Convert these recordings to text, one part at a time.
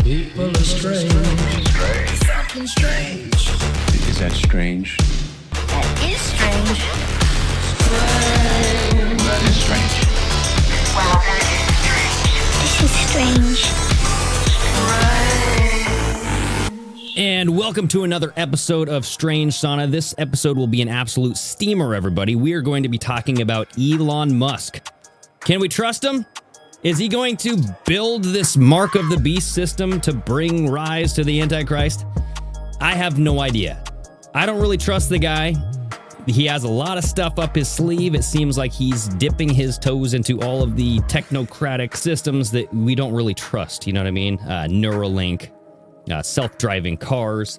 People are strange. Something strange. Is that strange? That is strange. That is strange. Well, this is strange. And welcome to another episode of Strange Sauna. This episode will be an absolute steamer, everybody. We are going to be talking about Elon Musk. Can we trust him? Is he going to build this Mark of the Beast system to bring rise to the Antichrist? I have no idea. I don't really trust the guy. He has a lot of stuff up his sleeve. It seems like he's dipping his toes into all of the technocratic systems that we don't really trust. You know what I mean? Neuralink, self-driving cars,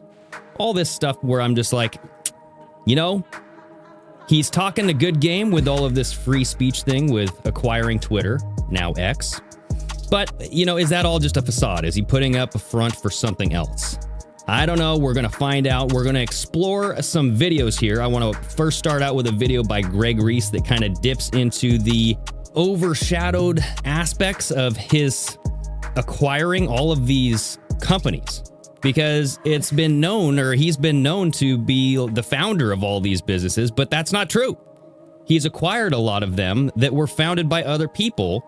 all this stuff where I'm just like, you know, he's talking a good game with all of this free speech thing with acquiring Twitter, now X. But, you know, is that all just a facade? Is he putting up a front for something else? I don't know. We're going to find out. We're going to explore some videos here. I want to first start out with a video by Greg Reese that kind of dips into the overshadowed aspects of his acquiring all of these companies. Because it's been known, or he's been known to be the founder of all these businesses, but that's not true. He's acquired a lot of them that were founded by other people,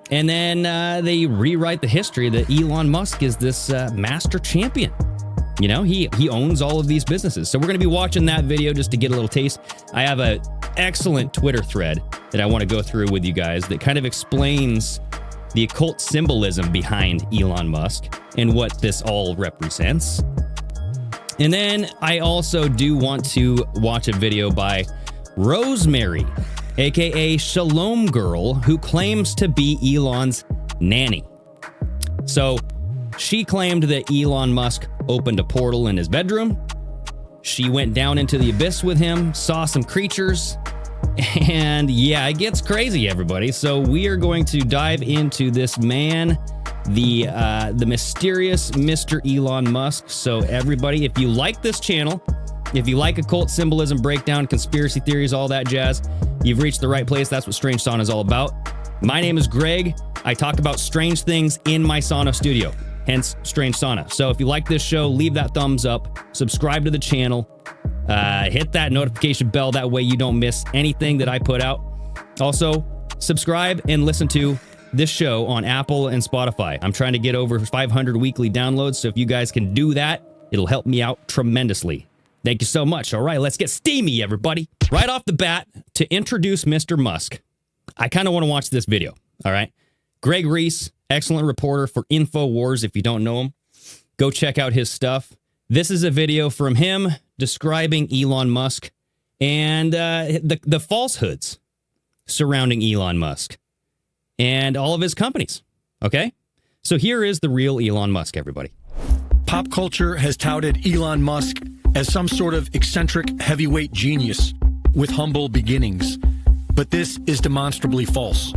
and then they rewrite the history that Elon Musk is this master champion. You know, he owns all of these businesses. So we're going to be watching that video just to get a little taste. I have an excellent Twitter thread that I want to go through with you guys that kind of explains the occult symbolism behind Elon Musk and what this all represents. And then I also do want to watch a video by Rosemary, aka Shalom Girl, who claims to be Elon's nanny. So she claimed that Elon Musk opened a portal in his bedroom. She went down into the abyss with him, saw some creatures, and yeah, it gets crazy, everybody. So we are going to dive into this man, the mysterious Mr. Elon Musk. So everybody, if you like this channel, if you like occult symbolism, breakdown, conspiracy theories, all that jazz, you've reached the right place. That's what Strange Sauna is all about. My name is Greg. I talk about strange things in my sauna studio, hence Strange Sauna. So if you like this show, leave that thumbs up, subscribe to the channel, hit that notification bell. That way you don't miss anything that I put out. Also, subscribe and listen to this show on Apple and Spotify. I'm trying to get over 500 weekly downloads. So if you guys can do that, it'll help me out tremendously. Thank you so much. All right, let's get steamy, everybody. Right off the bat, to introduce Mr. Musk, I kind of want to watch this video. All right. Greg Reese, excellent reporter for InfoWars. If you don't know him, go check out his stuff. This is a video from him describing Elon Musk and the falsehoods surrounding Elon Musk and all of his companies. Okay? So here is the real Elon Musk, everybody. Pop culture has touted Elon Musk as some sort of eccentric heavyweight genius with humble beginnings. But this is demonstrably false.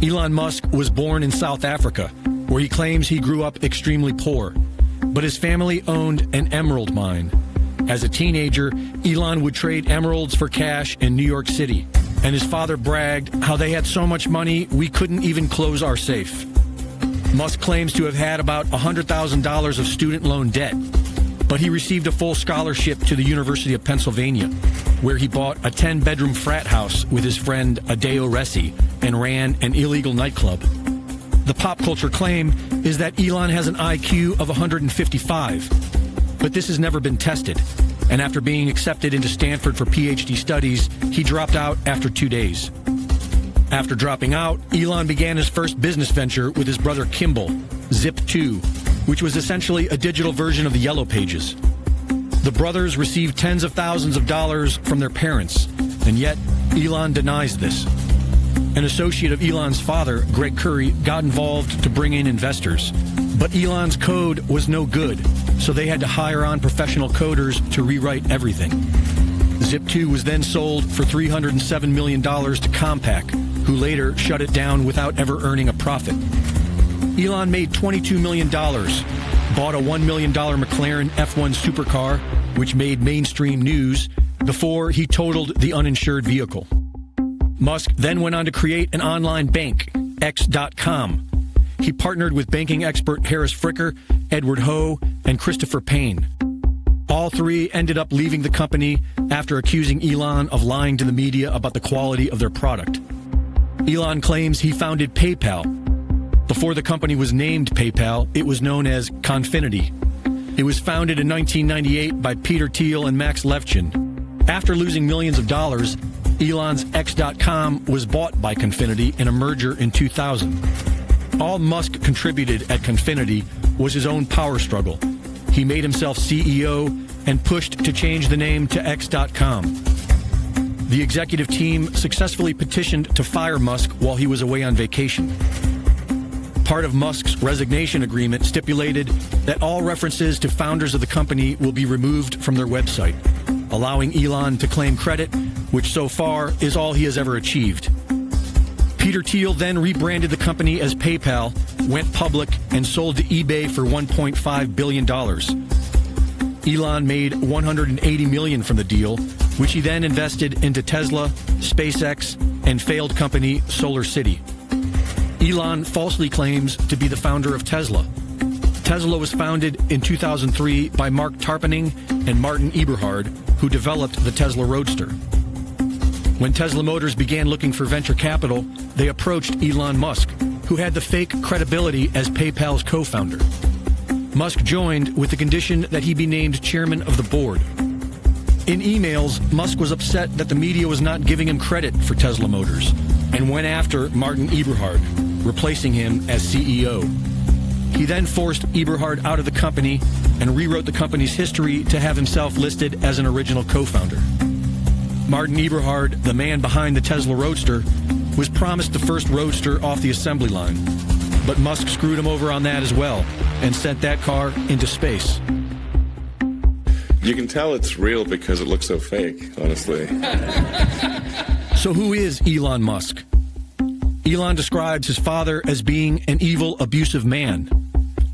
Elon Musk was born in South Africa, where he claims he grew up extremely poor, but his family owned an emerald mine. As a teenager, Elon would trade emeralds for cash in New York City, and his father bragged how they had so much money we couldn't even close our safe. Musk claims to have had about $100,000 of student loan debt, but he received a full scholarship to the University of Pennsylvania, where he bought a 10-bedroom frat house with his friend Adeo Ressi and ran an illegal nightclub. The pop culture claim is that Elon has an IQ of 155, but this has never been tested, and after being accepted into Stanford for PhD studies, he dropped out after 2 days. After dropping out, Elon began his first business venture with his brother Kimball, Zip2, which was essentially a digital version of the Yellow Pages. The brothers received tens of thousands of dollars from their parents, and yet Elon denies this. An associate of Elon's father, Greg Curry, got involved to bring in investors, but Elon's code was no good, so they had to hire on professional coders to rewrite everything. Zip2 was then sold for $307 million to Compaq, who later shut it down without ever earning a profit. Elon made $22 million, bought a $1 million McLaren F1 supercar, which made mainstream news, before he totaled the uninsured vehicle. Musk then went on to create an online bank, X.com. he partnered with banking expert Harris Fricker, Edward Ho, and Christopher Payne. All three ended up leaving the company after accusing Elon of lying to the media about the quality of their product. Elon claims he founded PayPal. Before the company was named PayPal, it was known as Confinity. It was founded in 1998 by Peter Thiel and Max Levchin. After losing millions of dollars, Elon's X.com was bought by Confinity in a merger in 2000. All Musk contributed at Confinity was his own power struggle. He made himself CEO and pushed to change the name to X.com. The executive team successfully petitioned to fire Musk while he was away on vacation. Part of Musk's resignation agreement stipulated that all references to founders of the company will be removed from their website, allowing Elon to claim credit, which so far is all he has ever achieved. Peter Thiel then rebranded the company as PayPal, went public, and sold to eBay for $1.5 billion. Elon made $180 million from the deal, which he then invested into Tesla, SpaceX, and failed company SolarCity. Elon falsely claims to be the founder of Tesla. Tesla was founded in 2003 by Mark Tarpenning and Martin Eberhard, who developed the Tesla Roadster. When Tesla Motors began looking for venture capital, they approached Elon Musk, who had the fake credibility as PayPal's co-founder. Musk joined with the condition that he be named chairman of the board. In emails, Musk was upset that the media was not giving him credit for Tesla Motors and went after Martin Eberhard, replacing him as CEO. He then forced Eberhard out of the company and rewrote the company's history to have himself listed as an original co-founder. Martin Eberhard, the man behind the Tesla Roadster, was promised the first Roadster off the assembly line. But Musk screwed him over on that as well and sent that car into space. You can tell it's real because it looks so fake, honestly. So who is Elon Musk? Elon describes his father as being an evil, abusive man.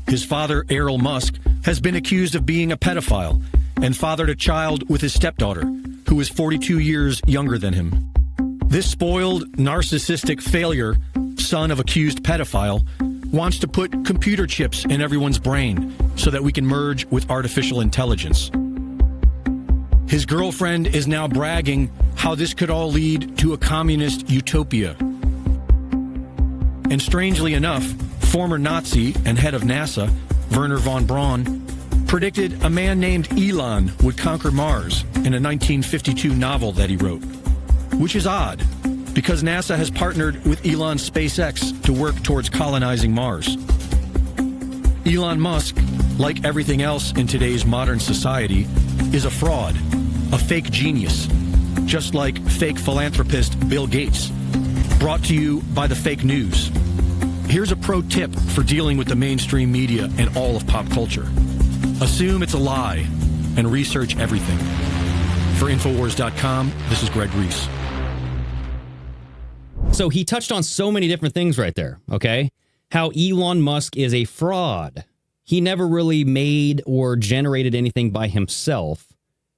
His father, Errol Musk, has been accused of being a pedophile and fathered a child with his stepdaughter, who is 42 years younger than him. This spoiled, narcissistic failure, son of accused pedophile, wants to put computer chips in everyone's brain so that we can merge with artificial intelligence. His girlfriend is now bragging how this could all lead to a communist utopia. And strangely enough, former Nazi and head of NASA, Wernher von Braun, predicted a man named Elon would conquer Mars in a 1952 novel that he wrote. Which is odd, because NASA has partnered with Elon's SpaceX to work towards colonizing Mars. Elon Musk, like everything else in today's modern society, is a fraud, a fake genius, just like fake philanthropist Bill Gates, brought to you by the fake news. Here's a pro tip for dealing with the mainstream media and all of pop culture. Assume it's a lie and research everything. For Infowars.com, this is Greg Reese. So he touched on so many different things right there, okay? How Elon Musk is a fraud. He never really made or generated anything by himself.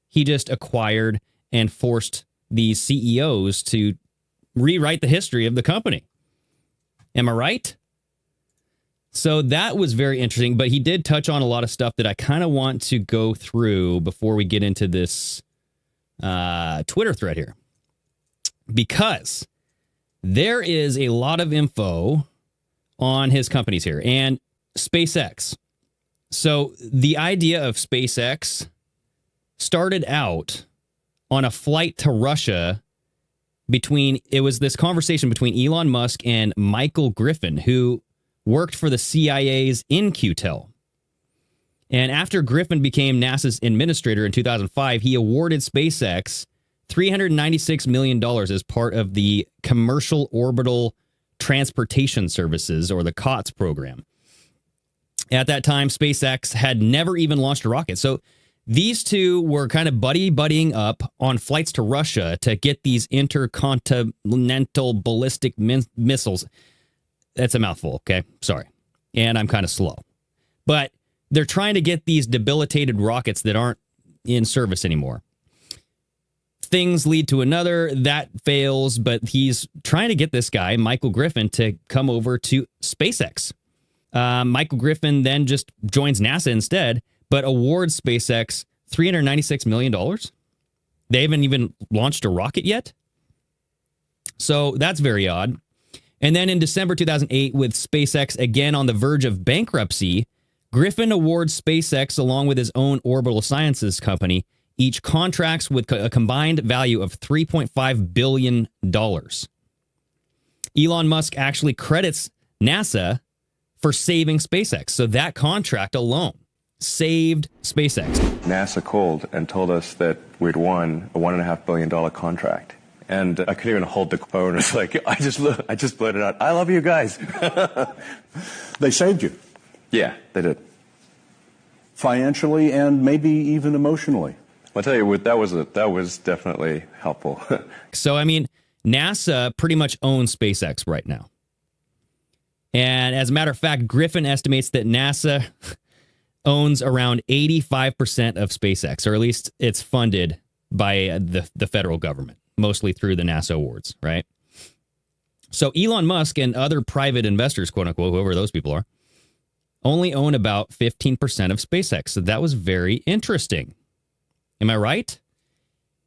He just acquired and forced these CEOs to rewrite the history of the company. Am I right? So that was very interesting, but he did touch on a lot of stuff that I kind of want to go through before we get into this Twitter thread here. Because there is a lot of info on his companies here and SpaceX. So the idea of SpaceX started out on a flight to Russia it was this conversation between Elon Musk and Michael Griffin, who worked for the CIA's In-Q-Tel. And after Griffin became NASA's administrator in 2005, he awarded SpaceX $396 million as part of the Commercial Orbital Transportation Services, or the COTS program. At that time, SpaceX had never even launched a rocket. So these two were kind of buddying up on flights to Russia to get these intercontinental ballistic missiles. That's a mouthful, okay? Sorry. And I'm kind of slow. But they're trying to get these debilitated rockets that aren't in service anymore. Things lead to another, that fails, but he's trying to get this guy, Michael Griffin, to come over to SpaceX. Michael Griffin then just joins NASA instead, but awards SpaceX $396 million. They haven't even launched a rocket yet. So that's very odd. And then in December 2008, with SpaceX again on the verge of bankruptcy, Griffin awards SpaceX, along with his own orbital sciences company, each contracts with a combined value of $3.5 billion. Elon Musk actually credits NASA for saving SpaceX. So that contract alone saved SpaceX. NASA called and told us that we'd won a $1.5 billion contract. And I couldn't even hold the phone. It's like, I just blurted out, I love you guys. They saved you. Yeah, they did. Financially and maybe even emotionally. I'll tell you what, that was definitely helpful. So, I mean, NASA pretty much owns SpaceX right now. And as a matter of fact, Griffin estimates that NASA owns around 85% of SpaceX, or at least it's funded by the federal government, mostly through the NASA awards, right? So Elon Musk and other private investors, quote unquote, whoever those people are, only own about 15% of SpaceX. So that was very interesting. Am I right?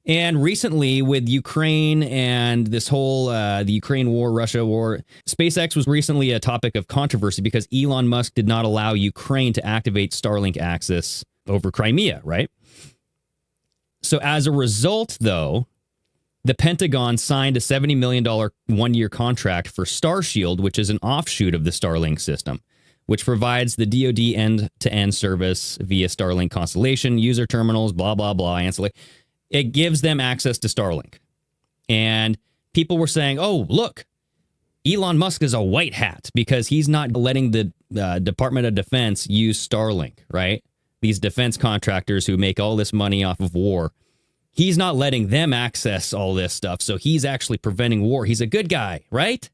And recently, with Ukraine and this whole the Ukraine war, Russia war, SpaceX was recently a topic of controversy because Elon Musk did not allow Ukraine to activate Starlink access over Crimea, right? So as a result, though, the Pentagon signed a $70 million one-year contract for Starshield, which is an offshoot of the Starlink system, which provides the DoD end-to-end service via Starlink constellation, user terminals, blah, blah, blah, ancillary. It gives them access to Starlink. And people were saying, oh, look, Elon Musk is a white hat because he's not letting the Department of Defense use Starlink, right? These defense contractors who make all this money off of war. He's not letting them access all this stuff, so he's actually preventing war. He's a good guy, right?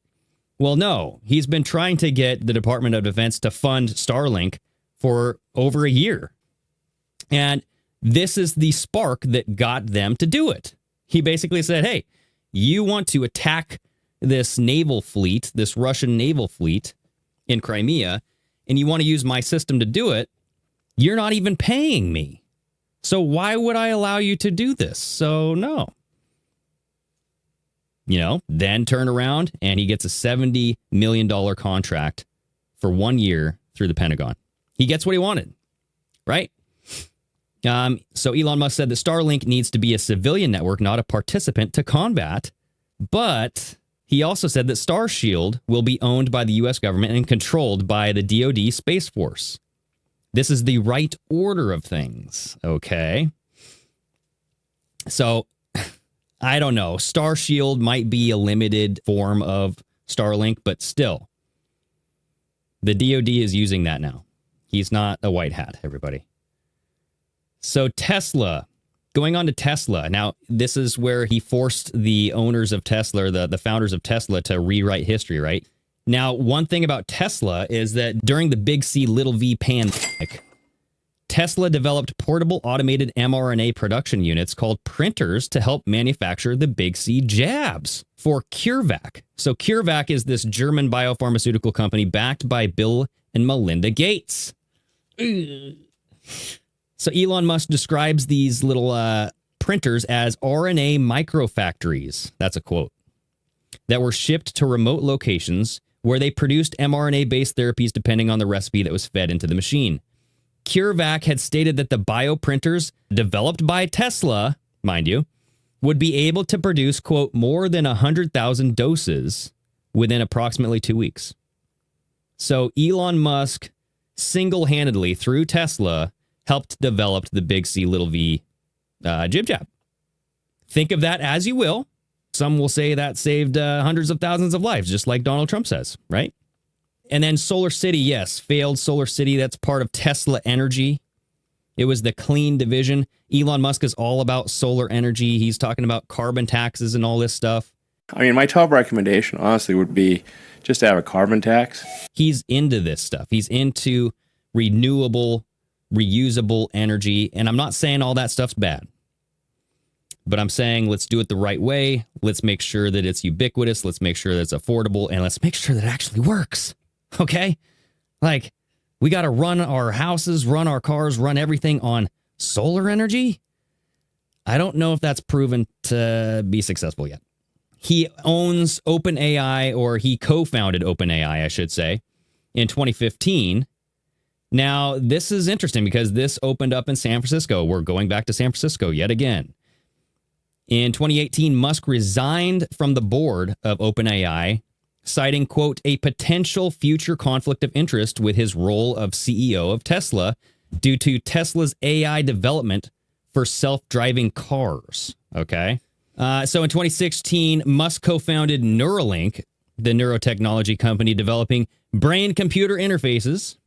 Well, no. He's been trying to get the Department of Defense to fund Starlink for over a year. And this is the spark that got them to do it. He basically said, hey, you want to attack this naval fleet, this Russian naval fleet in Crimea, and you want to use my system to do it, you're not even paying me. So why would I allow you to do this? So no. You know, then turn around and he gets a $70 million contract for 1 year through the Pentagon. He gets what he wanted, right? So Elon Musk said that Starlink needs to be a civilian network, not a participant to combat. But he also said that Starshield will be owned by the U.S. government and controlled by the DoD Space Force. This is the right order of things, okay? So, I don't know. Starshield might be a limited form of Starlink, but still, the DoD is using that now. He's not a white hat, everybody. So Tesla, going on to Tesla. Now, this is where he forced the owners of Tesla, the founders of Tesla, to rewrite history, right? Now, one thing about Tesla is that during the Big C, Little V pandemic, Tesla developed portable automated mRNA production units called printers to help manufacture the Big C jabs for CureVac. So CureVac is this German biopharmaceutical company backed by Bill and Melinda Gates. So Elon Musk describes these little printers as RNA microfactories. That's a quote. That were shipped to remote locations where they produced mRNA-based therapies depending on the recipe that was fed into the machine. CureVac had stated that the bioprinters developed by Tesla, mind you, would be able to produce, quote, more than 100,000 doses within approximately 2 weeks. So Elon Musk single-handedly, through Tesla, helped develop the Big C, Little V jib jab. Think of that as you will. Some will say that saved hundreds of thousands of lives, just like Donald Trump says, right? And then Solar City, yes, failed Solar City. That's part of Tesla Energy. It was the clean division. Elon Musk is all about solar energy. He's talking about carbon taxes and all this stuff. I mean, my top recommendation, honestly, would be just to have a carbon tax. He's into this stuff. He's into renewable, reusable energy. And I'm not saying all that stuff's bad. But I'm saying let's do it the right way. Let's make sure that it's ubiquitous. Let's make sure that it's affordable. And let's make sure that it actually works. Okay? Like, we got to run our houses, run our cars, run everything on solar energy? I don't know if that's proven to be successful yet. He owns OpenAI, or he co-founded OpenAI, I should say, in 2015. Now, this is interesting because this opened up in San Francisco. We're going back to San Francisco yet again. In 2018, Musk resigned from the board of OpenAI, citing, quote, a potential future conflict of interest with his role of CEO of Tesla due to Tesla's AI development for self-driving cars. Okay. So in 2016, Musk co-founded Neuralink, the neurotechnology company developing brain-computer interfaces.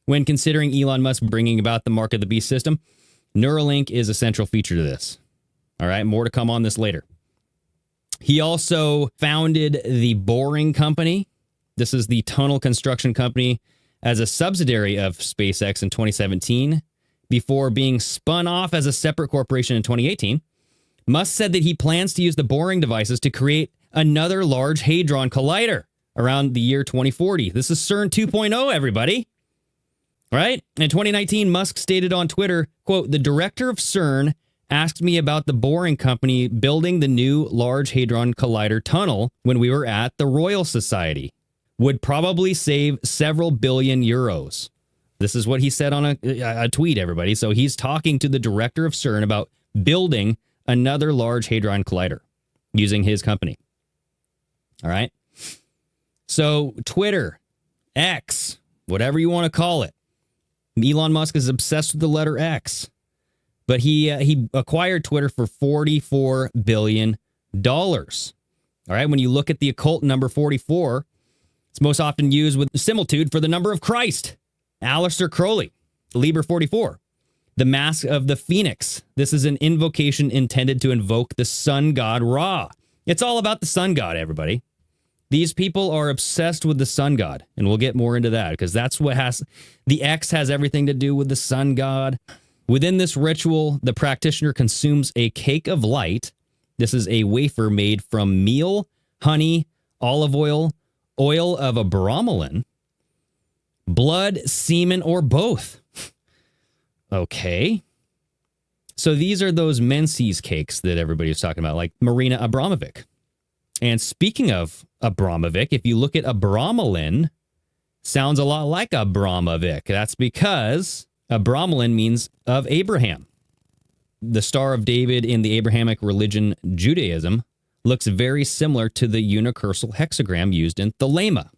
When considering Elon Musk bringing about the Mark of the Beast system, Neuralink is a central feature to this. All right, more to come on this later. He also founded the Boring Company. This is the tunnel construction company as a subsidiary of SpaceX in 2017, before being spun off as a separate corporation in 2018. Musk said that he plans to use the Boring devices to create another Large Hadron Collider around the year 2040. This is CERN 2.0, everybody. Right? In 2019, Musk stated on Twitter, quote, the director of CERN asked me about the Boring Company building the new Large Hadron Collider tunnel when we were at the Royal Society. Would probably save several billion euros. This is what he said on a tweet, everybody. So he's talking to the director of CERN about building another Large Hadron Collider using his company. All right. So Twitter, X, whatever you want to call it. Elon Musk is obsessed with the letter X. But he acquired Twitter for $44 billion. All right. When you look at the occult number 44, it's most often used with similitude for the number of Christ. Aleister Crowley, Liber 44. The Mask of the Phoenix. This is an invocation intended to invoke the sun god Ra. It's all about the sun god, everybody. These people are obsessed with the sun god, and we'll get more into that because that's what the X has everything to do with the sun god. Within this ritual, the practitioner consumes a cake of light. This is a wafer made from meal, honey, olive oil, oil of a bromelain, blood, semen, or both. Okay. So these are those Menses cakes that everybody's talking about, like Marina Abramovic. And speaking of Abramovic, if you look at a bromelain, sounds a lot like Abramovic. That's because Abramelin means of Abraham. The Star of David in the Abrahamic religion Judaism looks very similar to the unicursal hexagram used in Thelema.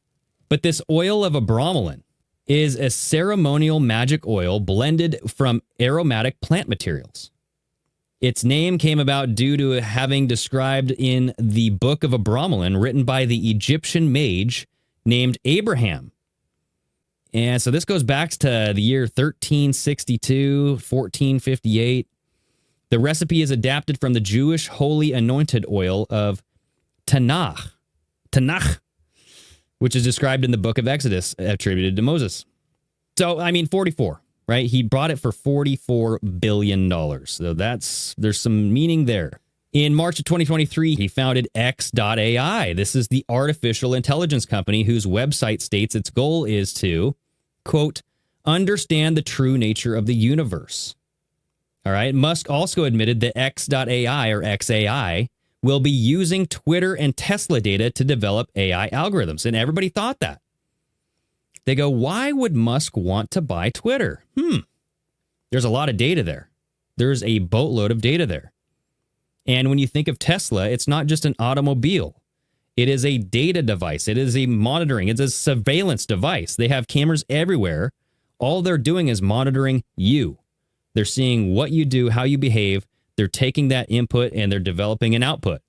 But this oil of Abramelin is a ceremonial magic oil blended from aromatic plant materials. Its name came about due to having described in the Book of Abramelin written by the Egyptian mage named Abraham. And so this goes back to the year 1362, 1458. The recipe is adapted from the Jewish holy anointed oil of Tanakh, which is described in the book of Exodus attributed to Moses. So, I mean, 44, right? He bought it for $44 billion. So there's some meaning there. In March of 2023, he founded X.AI. This is the artificial intelligence company whose website states its goal is to, quote, understand the true nature of the universe. All right. Musk also admitted that X.AI or XAI will be using Twitter and Tesla data to develop AI algorithms. And everybody thought that. They go, why would Musk want to buy Twitter? There's a lot of data there. There's a boatload of data there. And when you think of Tesla, it's not just an automobile. It is a data device. It is a monitoring. It's a surveillance device. They have cameras everywhere. All they're doing is monitoring you. They're seeing what you do, how you behave. They're taking that input and they're developing an output.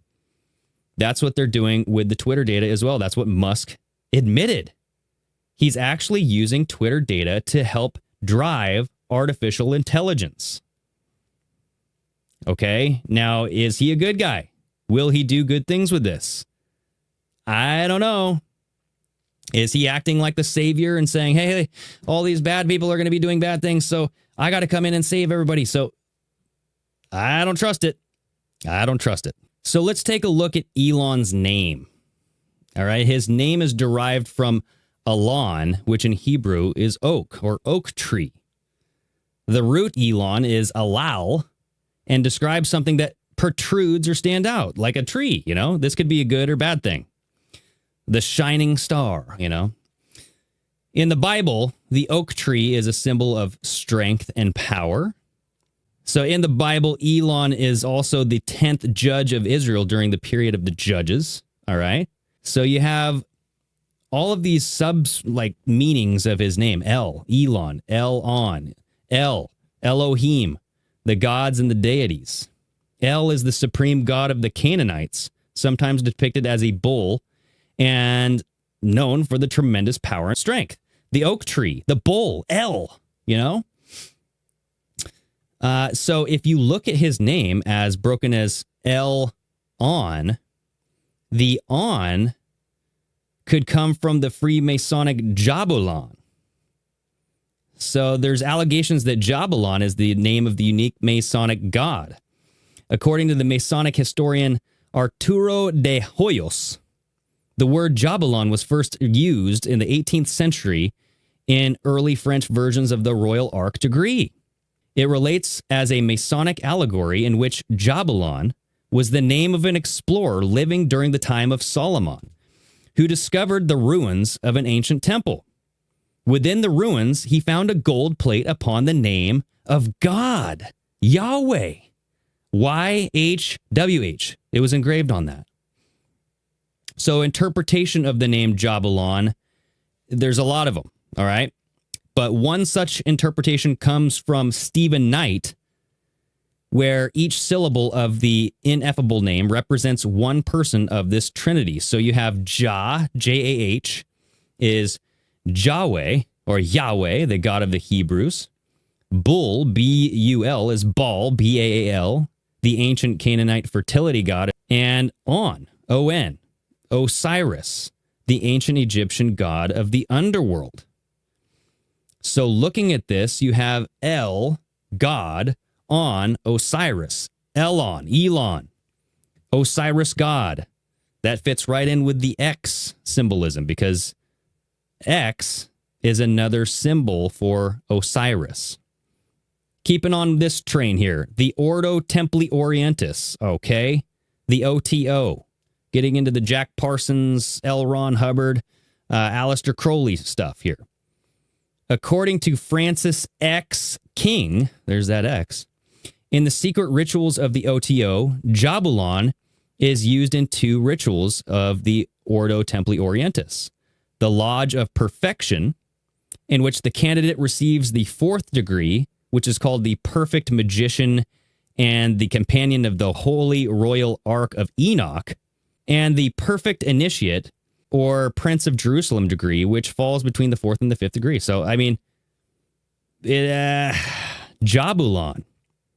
That's what they're doing with the Twitter data as well. That's what Musk admitted. He's actually using Twitter data to help drive artificial intelligence. Okay, now, is he a good guy? Will he do good things with this? I don't know. Is he acting like the savior and saying, hey, all these bad people are going to be doing bad things, so I got to come in and save everybody? So I don't trust it. I don't trust it. So let's take a look at Elon's name. All right, his name is derived from Elon, which in Hebrew is oak or oak tree. The root Elon is alal and describes something that protrudes or stand out, like a tree, you know? This could be a good or bad thing. The shining star, you know? In the Bible, the oak tree is a symbol of strength and power. So in the Bible, Elon is also the 10th judge of Israel during the period of the judges, all right? So you have all of these meanings of his name. Elon, El-on, Elohim, the gods and the deities. El is the supreme god of the Canaanites, sometimes depicted as a bull and known for the tremendous power and strength. The oak tree, the bull, El, you know? So if you look at his name as broken as El-on, the on could come from the Freemasonic Jabulon. So there's allegations that Jabulon is the name of the unique Masonic god. According to the Masonic historian Arturo de Hoyos, the word Jabulon was first used in the 18th century in early French versions of the Royal Arc degree. It relates as a Masonic allegory in which Jabulon was the name of an explorer living during the time of Solomon, who discovered the ruins of an ancient temple. Within the ruins, he found a gold plate upon the name of God, Yahweh, YHWH. It was engraved on that. So interpretation of the name Jabulon, there's a lot of them, all right? But one such interpretation comes from Stephen Knight, where each syllable of the ineffable name represents one person of this trinity. So you have Jah, J-A-H, is Yahweh, or Yahweh, the god of the Hebrews. Bul, B-U-L, is Baal, B-A-A-L, the ancient Canaanite fertility god. And On, O-N, Osiris, the ancient Egyptian god of the underworld. So looking at this, you have El, God, On, Osiris, Elon, Osiris God. That fits right in with the X symbolism because X is another symbol for Osiris. Keeping on this train here, the Ordo Templi Orientis, okay? The OTO. Getting into the Jack Parsons, L. Ron Hubbard, Aleister Crowley stuff here. According to Francis X. King, there's that X, in the secret rituals of the OTO, Jabulon is used in two rituals of the Ordo Templi Orientis. The Lodge of Perfection, in which the candidate receives the 4th degree, which is called the Perfect Magician and the Companion of the Holy Royal Ark of Enoch, and the Perfect Initiate, or Prince of Jerusalem degree, which falls between the 4th and the 5th degree. So, I mean, Jabulon,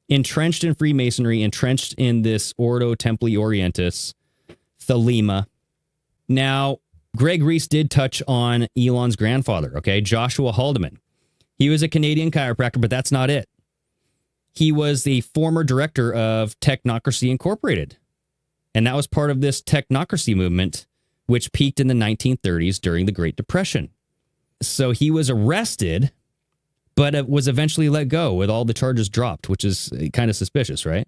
entrenched in Freemasonry, entrenched in this Ordo Templi Orientis, Thelema. Now, Greg Reese did touch on Elon's grandfather, okay, Joshua Haldeman. He was a Canadian chiropractor, but that's not it. He was the former director of Technocracy Incorporated. And that was part of this Technocracy movement, which peaked in the 1930s during the Great Depression. So he was arrested, but was eventually let go with all the charges dropped, which is kind of suspicious, right?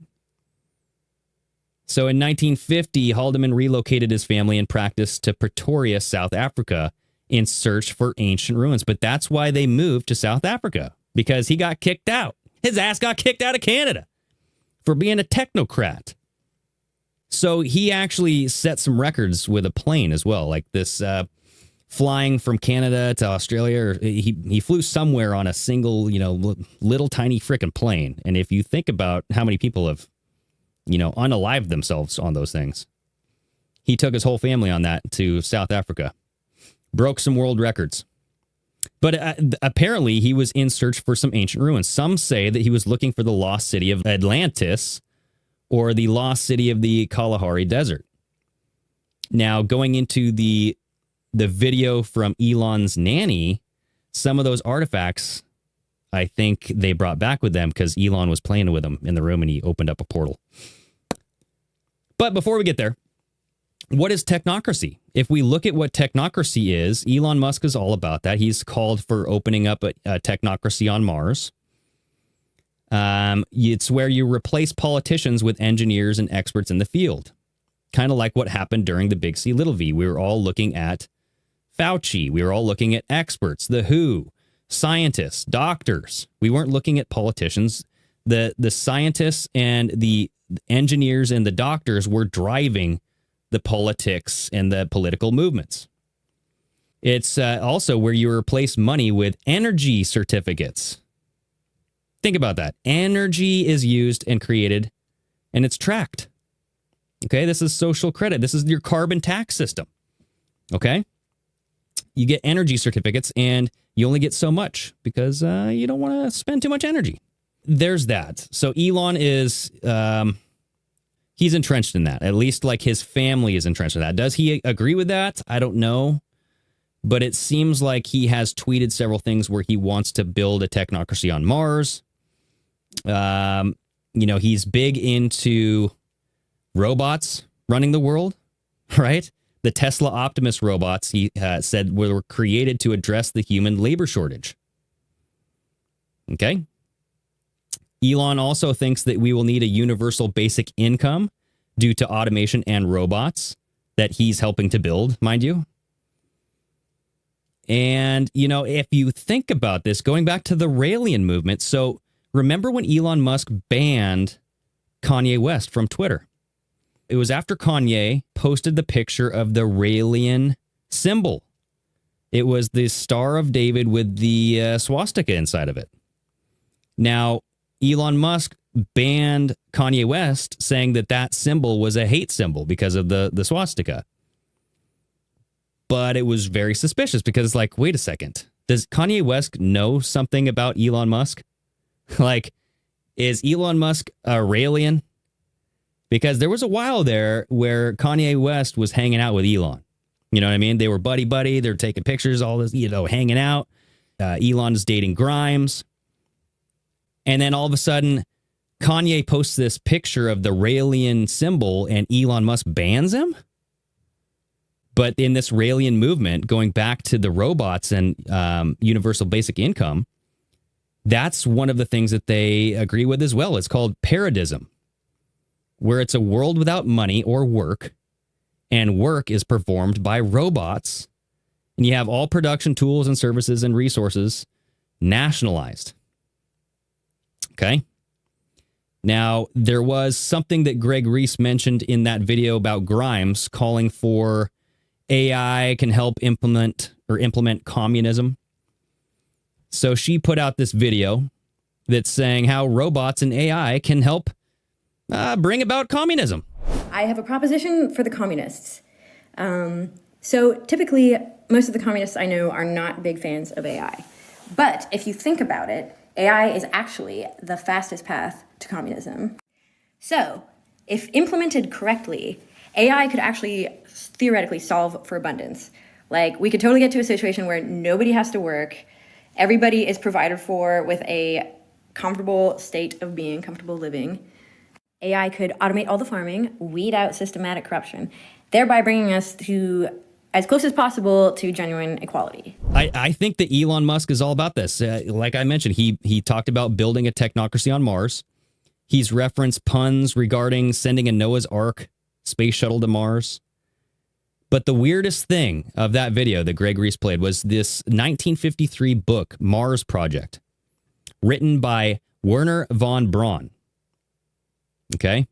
So in 1950, Haldeman relocated his family and practice to Pretoria, South Africa, in search for ancient ruins. But that's why they moved to South Africa, because he got kicked out. His ass got kicked out of Canada for being a technocrat. So he actually set some records with a plane as well, like this flying from Canada to Australia. Or he flew somewhere on a single, little tiny frickin' plane. And if you think about how many people have, unalived themselves on those things, he took his whole family on that to South Africa, broke some world records. But apparently he was in search for some ancient ruins. Some say that he was looking for the lost city of Atlantis, or the lost city of the Kalahari Desert. Now, going into the video from Elon's nanny, some of those artifacts, I think they brought back with them because Elon was playing with them in the room and he opened up a portal. But before we get there, what is technocracy? If we look at what technocracy is, Elon Musk is all about that. He's called for opening up a technocracy on Mars. It's where you replace politicians with engineers and experts in the field. Kind of like what happened during the Big C, Little V. We were all looking at Fauci. We were all looking at experts, the WHO, scientists, doctors. We weren't looking at politicians. The scientists and the engineers and the doctors were driving the politics and the political movements. It's also where you replace money with energy certificates. Think about that. Energy is used and created, and it's tracked. Okay, this is social credit. This is your carbon tax system. Okay? You get energy certificates, and you only get so much because you don't want to spend too much energy. There's that. So Elon is... he's entrenched in that. At least like his family is entrenched in that. Does he agree with that? I don't know. But it seems like he has tweeted several things where he wants to build a technocracy on Mars. He's big into robots running the world, right? The Tesla Optimus robots, he said, were created to address the human labor shortage. Okay. Elon also thinks that we will need a universal basic income due to automation and robots that he's helping to build, mind you. And, if you think about this, going back to the Raelian movement, so remember when Elon Musk banned Kanye West from Twitter? It was after Kanye posted the picture of the Raelian symbol. It was the Star of David with the swastika inside of it. Now, Elon Musk banned Kanye West, saying that symbol was a hate symbol because of the swastika. But it was very suspicious because it's like, wait a second. Does Kanye West know something about Elon Musk? Like, is Elon Musk a Raelian? Because there was a while there where Kanye West was hanging out with Elon. You know what I mean? They were buddy-buddy. They're taking pictures, all this, hanging out. Elon's dating Grimes. And then all of a sudden, Kanye posts this picture of the Raelian symbol and Elon Musk bans him? But in this Raelian movement, going back to the robots and universal basic income, that's one of the things that they agree with as well. It's called paradism, where it's a world without money or work, and work is performed by robots, and you have all production tools and services and resources nationalized. Okay? Now, there was something that Greg Reese mentioned in that video about Grimes calling for AI can help implement communism. So she put out this video that's saying how robots and AI can help bring about communism. I have a proposition for the communists. So typically, most of the communists I know are not big fans of AI. But if you think about it, AI is actually the fastest path to communism. So if implemented correctly, AI could actually theoretically solve for abundance. Like, we could totally get to a situation where nobody has to work, everybody is provided for with a comfortable state of being, comfortable living. AI could automate all the farming, weed out systematic corruption, thereby bringing us to as close as possible to genuine equality. I think that Elon Musk is all about this. Like I mentioned, he talked about building a technocracy on Mars. He's referenced puns regarding sending a Noah's Ark space shuttle to Mars. But the weirdest thing of that video that Greg Reese played was this 1953 book, Mars Project, written by Werner von Braun. Okay?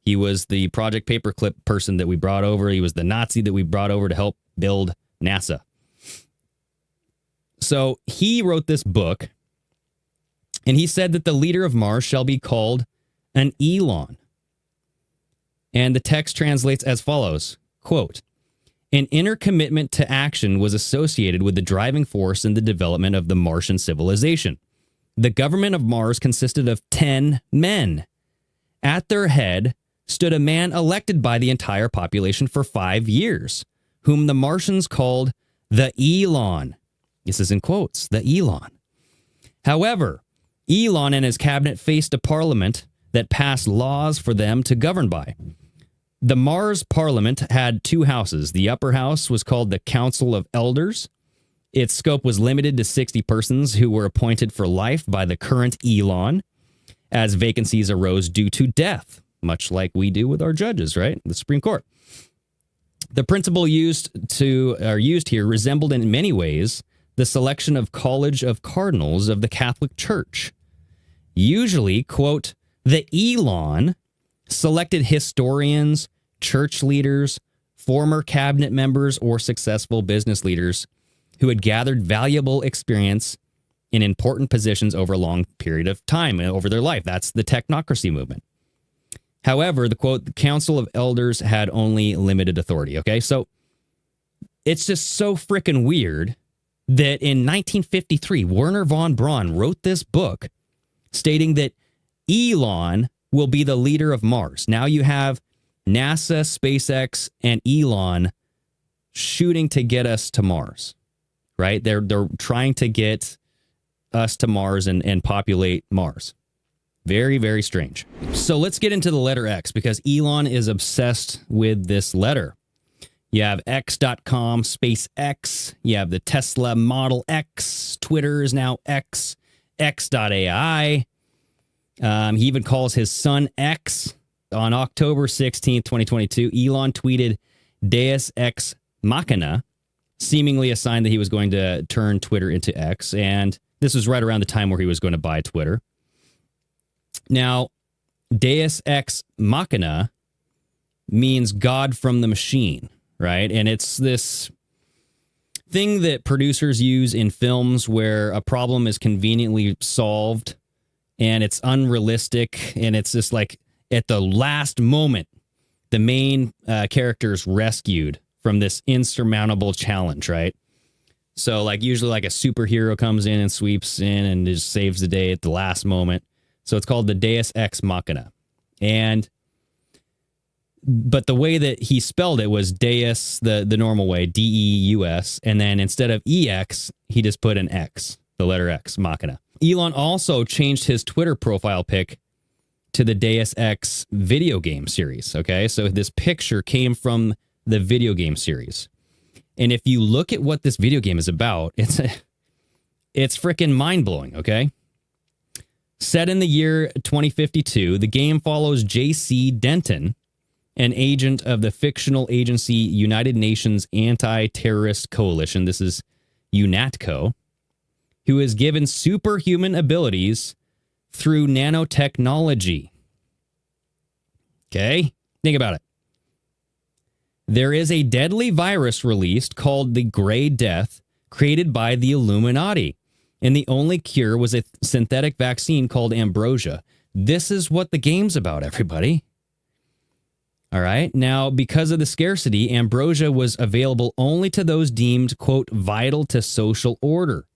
He was the Project Paperclip person that we brought over. He was the Nazi that we brought over to help build NASA. So he wrote this book, and he said that the leader of Mars shall be called an Elon. And the text translates as follows, quote, an inner commitment to action was associated with the driving force in the development of the Martian civilization. The government of Mars consisted of 10 men. At their head stood a man elected by the entire population for 5 years, whom the Martians called the Elon. This is in quotes, the Elon. However, Elon and his cabinet faced a parliament that passed laws for them to govern by. The Mars Parliament had two houses. The upper house was called the Council of Elders. Its scope was limited to 60 persons who were appointed for life by the current Elon as vacancies arose due to death, much like we do with our judges, right? The Supreme Court. The principle used here resembled in many ways the selection of College of Cardinals of the Catholic Church. Usually, quote, the Elon selected historians, church leaders, former cabinet members, or successful business leaders who had gathered valuable experience in important positions over a long period of time over their life. That's the technocracy movement. However, the quote, the Council of Elders had only limited authority. Okay, so it's just so freaking weird that in 1953, Werner von Braun wrote this book stating that Elon will be the leader of Mars. Now you have NASA, SpaceX, and Elon shooting to get us to Mars, right? They're trying to get us to Mars and populate Mars. Very, very strange. So let's get into the letter X because Elon is obsessed with this letter. You have X.com, SpaceX. You have the Tesla Model X. Twitter is now X. X.ai. He even calls his son X. On October 16th, 2022, Elon tweeted Deus Ex Machina, seemingly a sign that he was going to turn Twitter into X. And this was right around the time where he was going to buy Twitter. Now, Deus Ex Machina means God from the machine, right? And it's this thing that producers use in films where a problem is conveniently solved and it's unrealistic and it's just like at the last moment, the main character's rescued from this insurmountable challenge, right? So like usually like a superhero comes in and sweeps in and just saves the day at the last moment. So it's called the Deus Ex Machina. But the way that he spelled it was Deus, the normal way, D-E-U-S. And then instead of E-X, he just put an X, the letter X, Machina. Elon also changed his Twitter profile pic to the Deus Ex video game series, okay? So this picture came from the video game series. And if you look at what this video game is about, it's freaking mind-blowing, okay? Set in the year 2052, the game follows J.C. Denton, an agent of the fictional agency United Nations Anti-Terrorist Coalition, this is UNATCO, who is given superhuman abilities through nanotechnology. Okay? Think about it. There is a deadly virus released called the Grey Death, created by the Illuminati. And the only cure was a synthetic vaccine called ambrosia. This is what the game's about, everybody. All right. Now, because of the scarcity, ambrosia was available only to those deemed, quote, vital to social order,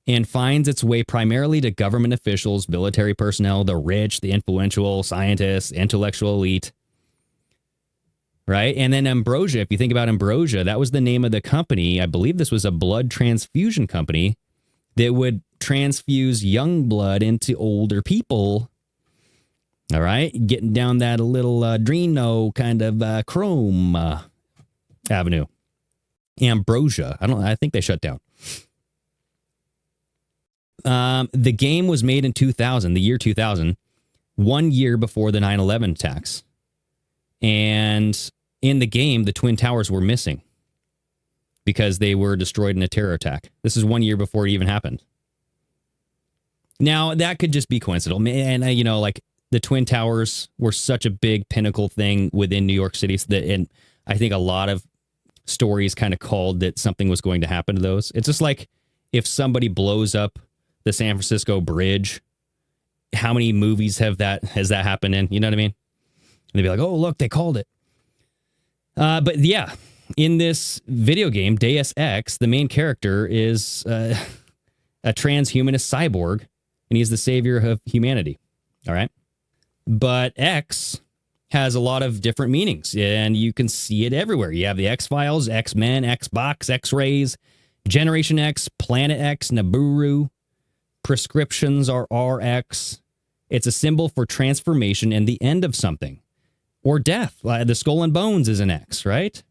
and finds its way primarily to government officials, military personnel, the rich, the influential, scientists, intellectual elite. Right? And then ambrosia, if you think about ambrosia, that was the name of the company. I believe this was a blood transfusion company that would transfuse young blood into older people. All right? Getting down that little Drino kind of chrome avenue. Ambrosia. I think they shut down. The game was made in 2000, the year 2000, 1 year before the 9/11 attacks. And in the game, the Twin Towers were missing because they were destroyed in a terror attack. This is 1 year before it even happened. Now, that could just be coincidental. And, like the Twin Towers were such a big pinnacle thing within New York City and I think a lot of stories kind of called that something was going to happen to those. It's just like if somebody blows up the San Francisco Bridge, how many movies has that happened in? You know what I mean? And they'd be like, oh, look, they called it. But yeah, in this video game, Deus Ex, the main character is a transhumanist cyborg, and he's the savior of humanity. All right. But X has a lot of different meanings, and you can see it everywhere. You have the X-Files, X-Men, Xbox, X-Rays, Generation X, Planet X, Nibiru. Prescriptions are RX. It's a symbol for transformation and the end of something. or death. The skull and bones is an X, right?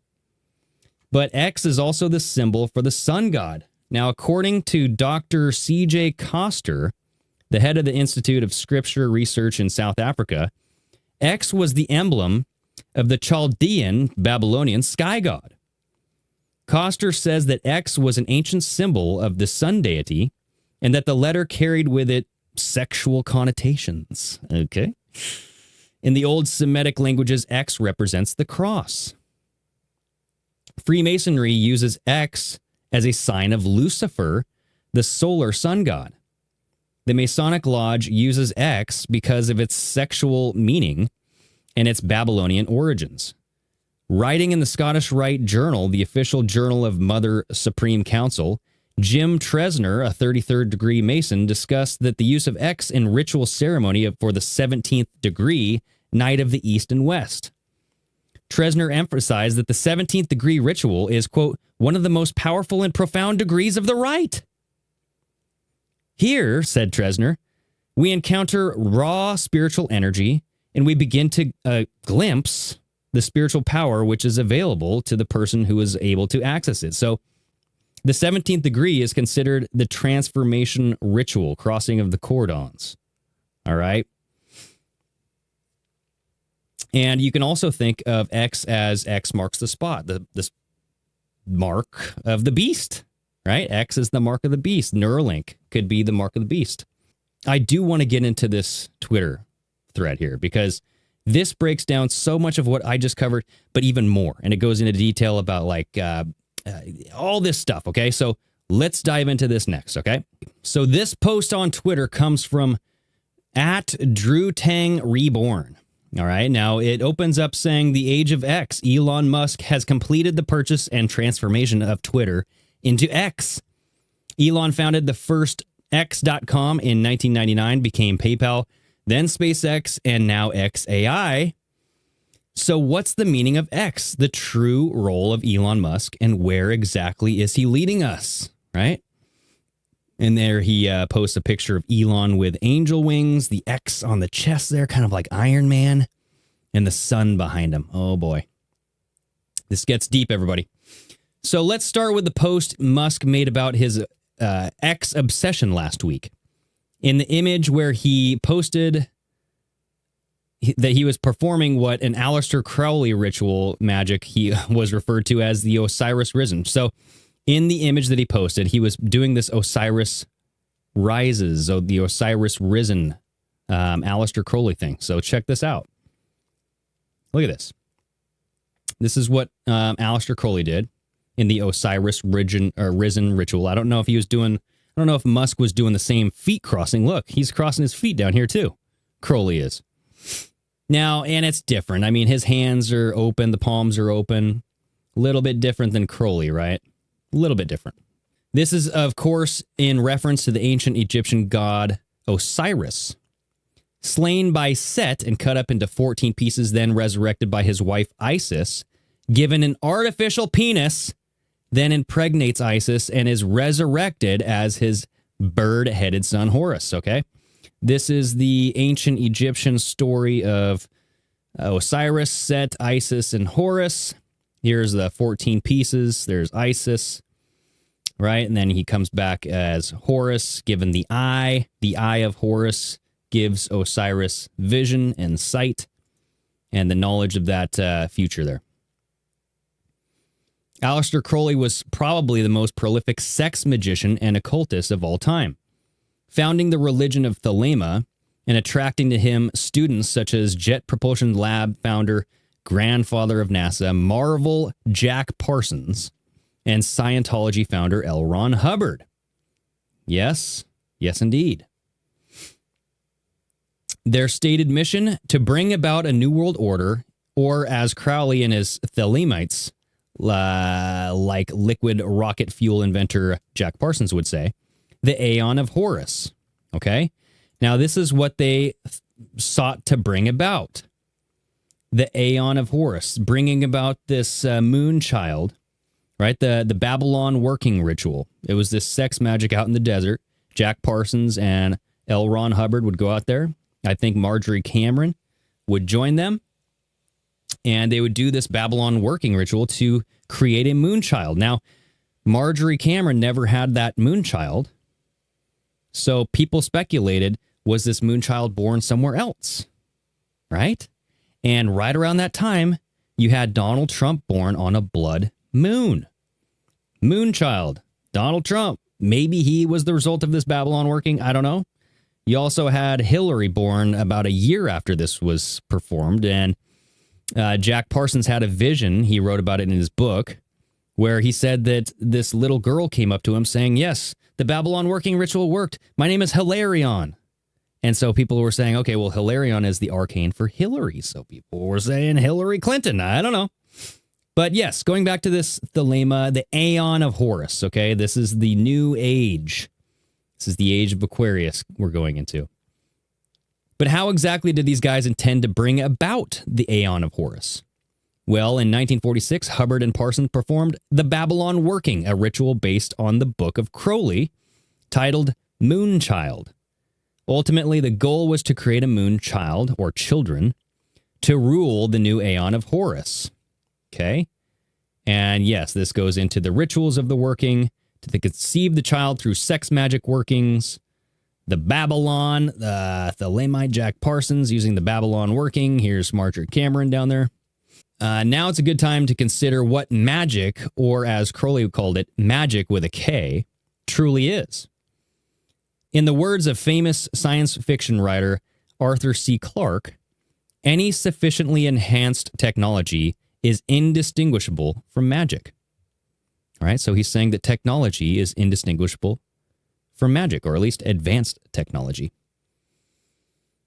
But X is also the symbol for the sun god. Now, according to Dr. C.J. Koster, the head of the Institute of Scripture Research in South Africa, X was the emblem of the Chaldean Babylonian sky god. Koster says that X was an ancient symbol of the sun deity and that the letter carried with it sexual connotations. Okay. In the old Semitic languages, X represents the cross. Freemasonry uses X as a sign of Lucifer, the solar sun god. The Masonic Lodge uses X because of its sexual meaning and its Babylonian origins. Writing in the Scottish Rite Journal, the official journal of Mother Supreme Council, Jim Tresner, a 33rd degree Mason, discussed that the use of X in ritual ceremony for the 17th degree, Night of the East and West. Tresner emphasized that the 17th degree ritual is, quote, one of the most powerful and profound degrees of the rite. Here, said Tresner, we encounter raw spiritual energy and we begin to glimpse the spiritual power which is available to the person who is able to access it. So the 17th degree is considered the transformation ritual, crossing of the cordons. All right. And you can also think of X as X marks the spot, the mark of the beast, right? X is the mark of the beast. Neuralink could be the mark of the beast. I do want to get into this Twitter thread here because this breaks down so much of what I just covered, but even more. And it goes into detail about like all this stuff. Okay. So let's dive into this next. Okay. So this post on Twitter comes from @DrewTang_Reborn. All right. Now it opens up saying the age of X. Elon Musk has completed the purchase and transformation of Twitter into X. Elon founded the first X.com in 1999, became PayPal, then SpaceX, and now XAI. So what's the meaning of X, the true role of Elon Musk, and where exactly is he leading us, right? And there he posts a picture of Elon with angel wings, the X on the chest there, kind of like Iron Man, and the sun behind him. Oh, boy. This gets deep, everybody. So let's start with the post Musk made about his X obsession last week. In the image where he posted that he was performing what an Aleister Crowley ritual magic he was referred to as the Osiris Risen. So in the image that he posted, he was doing this Osiris Rises, so the Osiris Risen Aleister Crowley thing. So check this out. Look at this. This is what Aleister Crowley did in the Osiris Risen ritual. I don't know if Musk was doing the same feet crossing. Look, he's crossing his feet down here too. Crowley is. Now, and it's different. I mean, his hands are open, the palms are open. A little bit different than Crowley, right? A little bit different. This is, of course, in reference to the ancient Egyptian god Osiris, slain by Set and cut up into 14 pieces, then resurrected by his wife Isis, given an artificial penis, then impregnates Isis and is resurrected as his bird-headed son Horus, okay? This is the ancient Egyptian story of Osiris, Set, Isis, and Horus. Here's the 14 pieces. There's Isis, right? And then he comes back as Horus, given the eye. The eye of Horus gives Osiris vision and sight and the knowledge of that future there. Aleister Crowley was probably the most prolific sex magician and occultist of all time, founding the religion of Thelema and attracting to him students such as Jet Propulsion Lab founder, grandfather of NASA, Marvel Jack Parsons, and Scientology founder L. Ron Hubbard. Yes, yes indeed. Their stated mission, to bring about a new world order, or as Crowley and his Thelemites, like liquid rocket fuel inventor Jack Parsons would say, the Aeon of Horus. Okay? Now, this is what they sought to bring about. The Aeon of Horus, bringing about this moon child, right? The Babylon working ritual. It was this sex magic out in the desert. Jack Parsons and L. Ron Hubbard would go out there. I think Marjorie Cameron would join them. And they would do this Babylon working ritual to create a moon child. Now, Marjorie Cameron never had that moon child. So people speculated, was this moon child born somewhere else? Right? And right around that time, you had Donald Trump born on a blood moon. Moon child, Donald Trump. Maybe he was the result of this Babylon working. I don't know. You also had Hillary born about a year after this was performed. And Jack Parsons had a vision. He wrote about it in his book where he said that this little girl came up to him saying, yes, the Babylon working ritual worked. My name is Hilarion. And so people were saying, okay, well, Hilarion is the arcane for Hillary. So people were saying Hillary Clinton. I don't know. But yes, going back to this thelema, the Aeon of Horus, okay? This is the new age. This is the age of Aquarius we're going into. But how exactly did these guys intend to bring about the Aeon of Horus? Well, in 1946, Hubbard and Parsons performed the Babylon Working, a ritual based on the Book of Crowley, titled Moonchild. Ultimately, the goal was to create a moon child, or children, to rule the new Aeon of Horus. Okay? And yes, this goes into the rituals of the working, to conceive the child through sex magic workings, the Babylon, the Thelema, Jack Parsons using the Babylon working. Here's Marjorie Cameron down there. Now it's a good time to consider what magic, or as Crowley called it, magic with a K, truly is. In the words of famous science fiction writer Arthur C. Clarke, any sufficiently enhanced technology is indistinguishable from magic. All right, so he's saying that technology is indistinguishable from magic, or at least advanced technology.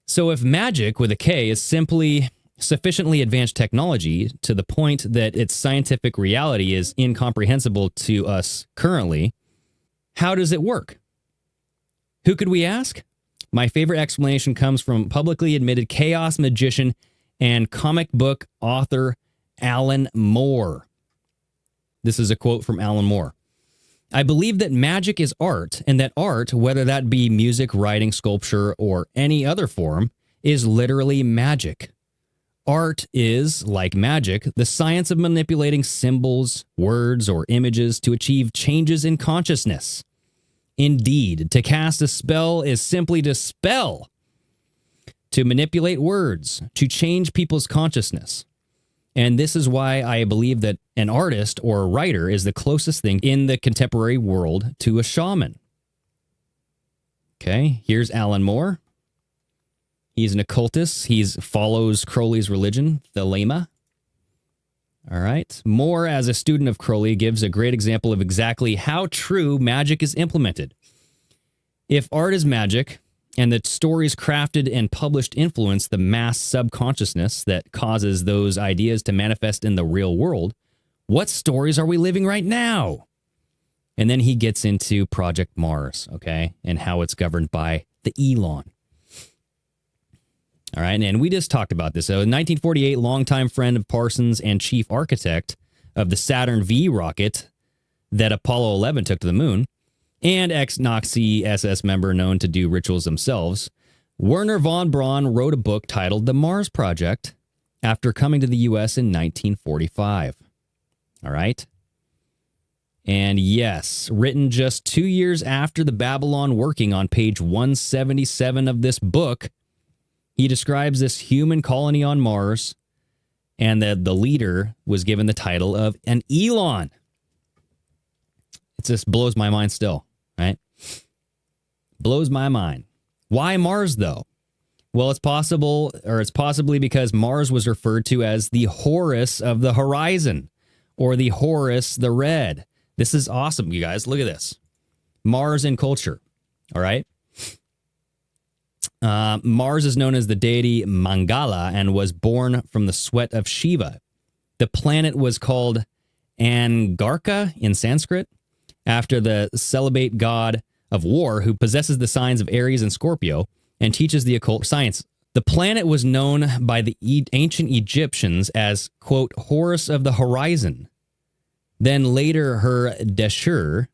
So if magic with a K is simply sufficiently advanced technology to the point that its scientific reality is incomprehensible to us currently, how does it work? Who could we ask? My favorite explanation comes from publicly admitted chaos magician and comic book author Alan Moore. This is a quote from Alan Moore. I believe that magic is art, and that art, whether that be music, writing, sculpture, or any other form, is literally magic. Art is, like magic, the science of manipulating symbols, words, or images to achieve changes in consciousness. Indeed, to cast a spell is simply to spell, to manipulate words, to change people's consciousness. And this is why I believe that an artist or a writer is the closest thing in the contemporary world to a shaman. Okay, here's Alan Moore. He's an occultist. He follows Crowley's religion, Thelema. All right. Moore, as a student of Crowley, gives a great example of exactly how true magic is implemented. If art is magic, and the stories crafted and published influence the mass subconsciousness that causes those ideas to manifest in the real world, what stories are we living right now? And then he gets into Project Mars, okay, and how it's governed by the Elon. All right, and we just talked about this. So in 1948, longtime friend of Parsons and chief architect of the Saturn V rocket that Apollo 11 took to the moon, and ex-Nazi SS member known to do rituals themselves, Werner von Braun wrote a book titled The Mars Project after coming to the U.S. in 1945. All right? And yes, written just 2 years after the Babylon working, on page 177 of this book, he describes this human colony on Mars, and that the leader was given the title of an Elon. It just blows my mind still, right? Blows my mind. Why Mars, though? Well, it's possibly because Mars was referred to as the Horus of the horizon, or the Horus the Red. This is awesome, you guys. Look at this. Mars in culture, all right? Mars is known as the deity Mangala and was born from the sweat of Shiva. The planet was called Angarka in Sanskrit, after the celibate god of war who possesses the signs of Aries and Scorpio and teaches the occult science. The planet was known by the ancient Egyptians as, quote, Horus of the horizon, then later her Deshur,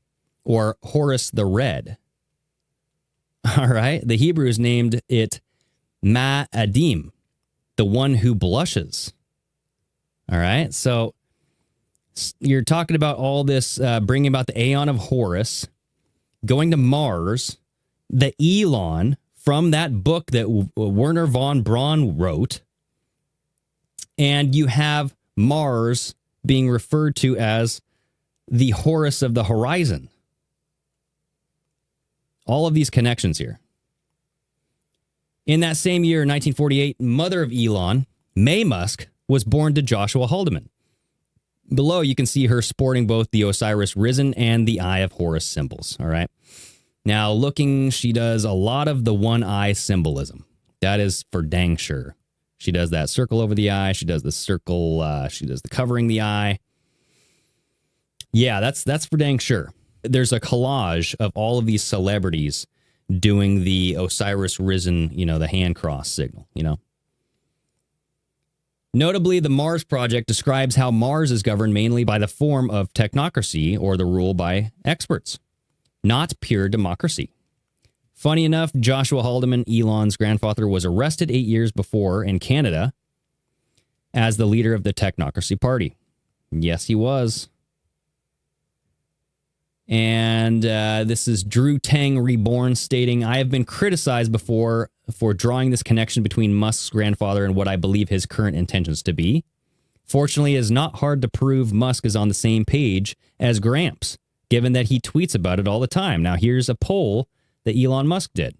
or Horus the Red. All right, the Hebrews named it Ma'adim, the one who blushes. All right. So you're talking about all this, bringing about the Aeon of Horus, going to Mars, the Elon from that book that Werner von Braun wrote. And you have Mars being referred to as the Horus of the horizon. All of these connections here. In that same year, 1948, mother of Elon, Mae Musk, was born to Joshua Haldeman. Below, you can see her sporting both the Osiris Risen and the Eye of Horus symbols. All right. Now, looking, she does a lot of the one eye symbolism. That is for dang sure. She does that circle over the eye. She does the circle. She does the covering the eye. Yeah, that's for dang sure. There's a collage of all of these celebrities doing the Osiris Risen, the hand cross signal, Notably, the Mars Project describes how Mars is governed mainly by the form of technocracy, or the rule by experts, not pure democracy. Funny enough, Joshua Haldeman, Elon's grandfather, was arrested 8 years before in Canada as the leader of the Technocracy Party. Yes, he was. And this is Drew Tang Reborn stating, I have been criticized before for drawing this connection between Musk's grandfather and what I believe his current intentions to be. Fortunately, it is not hard to prove Musk is on the same page as Gramps, given that he tweets about it all the time. Now, here's a poll that Elon Musk did.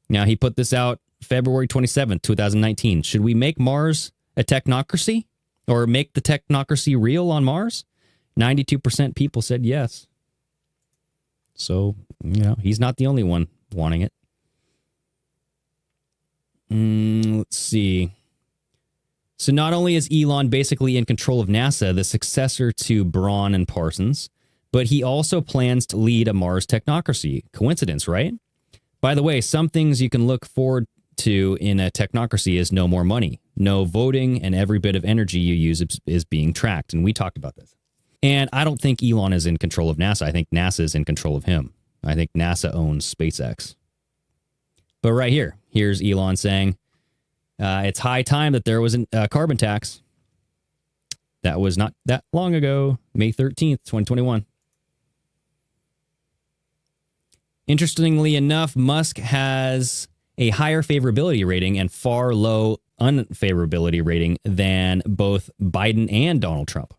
Now, he put this out February 27th, 2019. Should we make Mars a technocracy, or make the technocracy real on Mars? 92% people said yes. So, he's not the only one wanting it. Let's see. So not only is Elon basically in control of NASA, the successor to Braun and Parsons, but he also plans to lead a Mars technocracy. Coincidence, right? By the way, some things you can look forward to in a technocracy is no more money, no voting, and every bit of energy you use is being tracked. And we talked about this. And I don't think Elon is in control of NASA. I think NASA is in control of him. I think NASA owns SpaceX. But right here, here's Elon saying, it's high time that there was a carbon tax. That was not that long ago, May 13th, 2021. Interestingly enough, Musk has a higher favorability rating and far low unfavorability rating than both Biden and Donald Trump,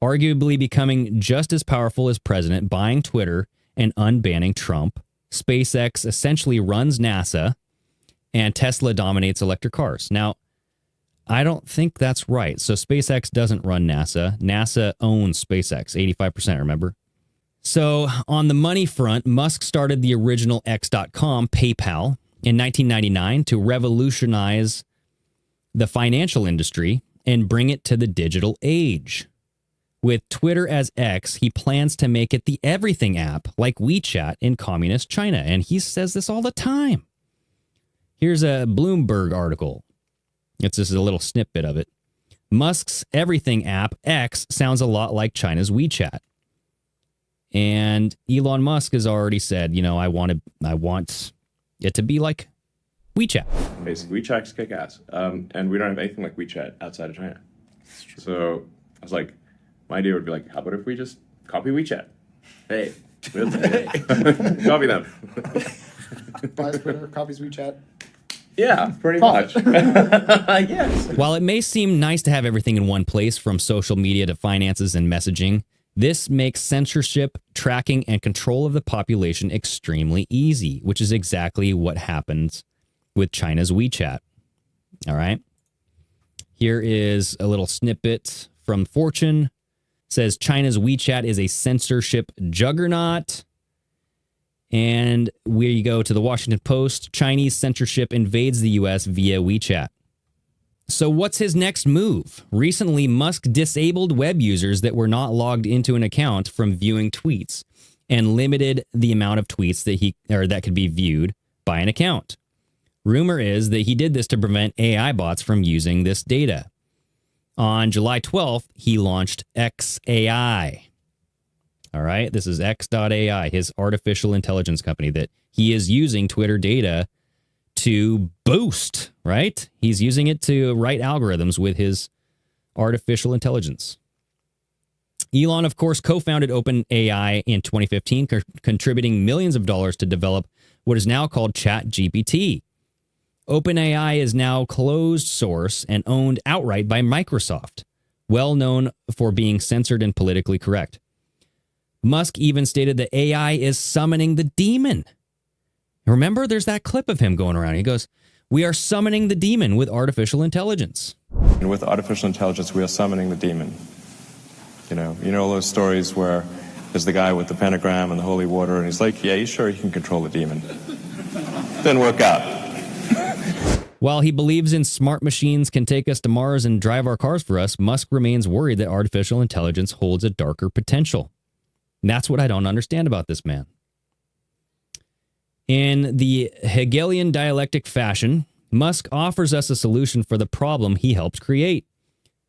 arguably becoming just as powerful as president, buying Twitter and unbanning Trump. SpaceX essentially runs NASA, and Tesla dominates electric cars. Now, I don't think that's right. So SpaceX doesn't run NASA. NASA owns SpaceX, 85%, remember? So on the money front, Musk started the original X.com, PayPal, in 1999 to revolutionize the financial industry and bring it to the digital age. With Twitter as X, he plans to make it the everything app like WeChat in communist China. And he says this all the time. Here's a Bloomberg article. It's just a little snippet of it. Musk's everything app, X, sounds a lot like China's WeChat. And Elon Musk has already said, I want it to be like WeChat. Basically, WeChat's kick ass. And we don't have anything like WeChat outside of China. So I was like, my idea would be like, how about if we just copy WeChat? Hey. Copy them. Buys Twitter, copies WeChat. Yeah, pretty much. Yes. While it may seem nice to have everything in one place, from social media to finances and messaging, this makes censorship, tracking, and control of the population extremely easy, which is exactly what happens with China's WeChat. All right. Here is a little snippet from Fortune. It says China's WeChat is a censorship juggernaut. And we go to the Washington Post. Chinese censorship invades the U.S. via WeChat. So what's his next move? Recently, Musk disabled web users that were not logged into an account from viewing tweets and limited the amount of tweets that could be viewed by an account. Rumor is that he did this to prevent AI bots from using this data. On July 12th, he launched XAI. All right, this is X.AI, his artificial intelligence company that he is using Twitter data to boost, right? He's using it to write algorithms with his artificial intelligence. Elon, of course, co-founded OpenAI in 2015, contributing millions of dollars to develop what is now called ChatGPT. OpenAI is now closed source and owned outright by Microsoft, well known for being censored and politically correct. Musk even stated that AI is summoning the demon. Remember, there's that clip of him going around. He goes, "We are summoning the demon with artificial intelligence." And with artificial intelligence, we are summoning the demon. You know all those stories where there's the guy with the pentagram and the holy water, and he's like, yeah, he's sure he can control the demon. Didn't work out. While he believes in smart machines can take us to Mars and drive our cars for us, Musk remains worried that artificial intelligence holds a darker potential. And that's what I don't understand about this man. In the Hegelian dialectic fashion, Musk offers us a solution for the problem he helped create.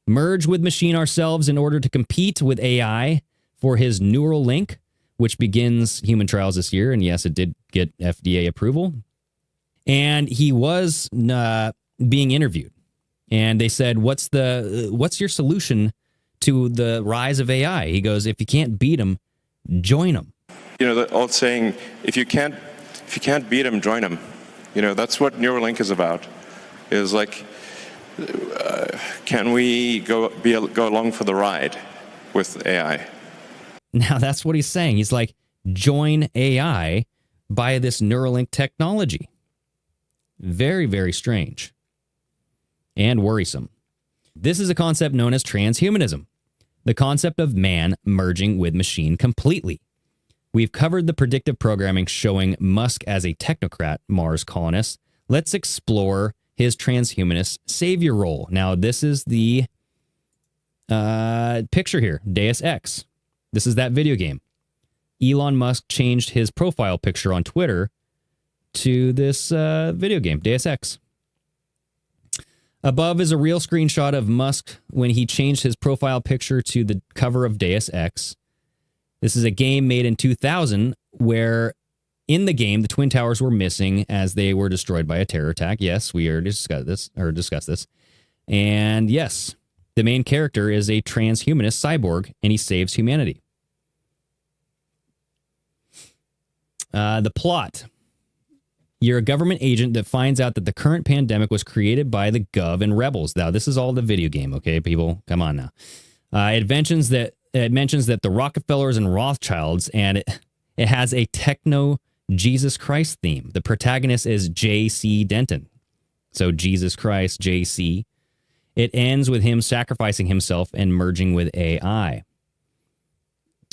Merge with machine ourselves in order to compete with AI for his neural link, which begins human trials this year. And yes, it did get FDA approval. And he was being interviewed. And they said, what's your solution to the rise of AI? He goes, if you can't beat him, join him. The old saying, if you can't beat him, join him. That's what Neuralink is about. Is like, can we go along for the ride with AI? Now that's what he's saying. He's like, join AI by this Neuralink technology. Very, very strange and worrisome. This is a concept known as transhumanism, the concept of man merging with machine completely. We've covered the predictive programming showing Musk as a technocrat Mars colonist. Let's explore his transhumanist savior role. Now, this is the picture here, Deus Ex. This is that video game. Elon Musk changed his profile picture on Twitter to this video game, Deus Ex. Above is a real screenshot of Musk when he changed his profile picture to the cover of Deus Ex. This is a game made in 2000 where in the game, the Twin Towers were missing as they were destroyed by a terror attack. Yes, we already discussed this. And yes, the main character is a transhumanist cyborg, and he saves humanity. The plot. You're a government agent that finds out that the current pandemic was created by the Gov and rebels. Now, this is all the video game, okay, people? Come on now. It mentions that the Rockefellers and Rothschilds, and it has a techno Jesus Christ theme. The protagonist is J.C. Denton. So Jesus Christ, J.C. It ends with him sacrificing himself and merging with AI.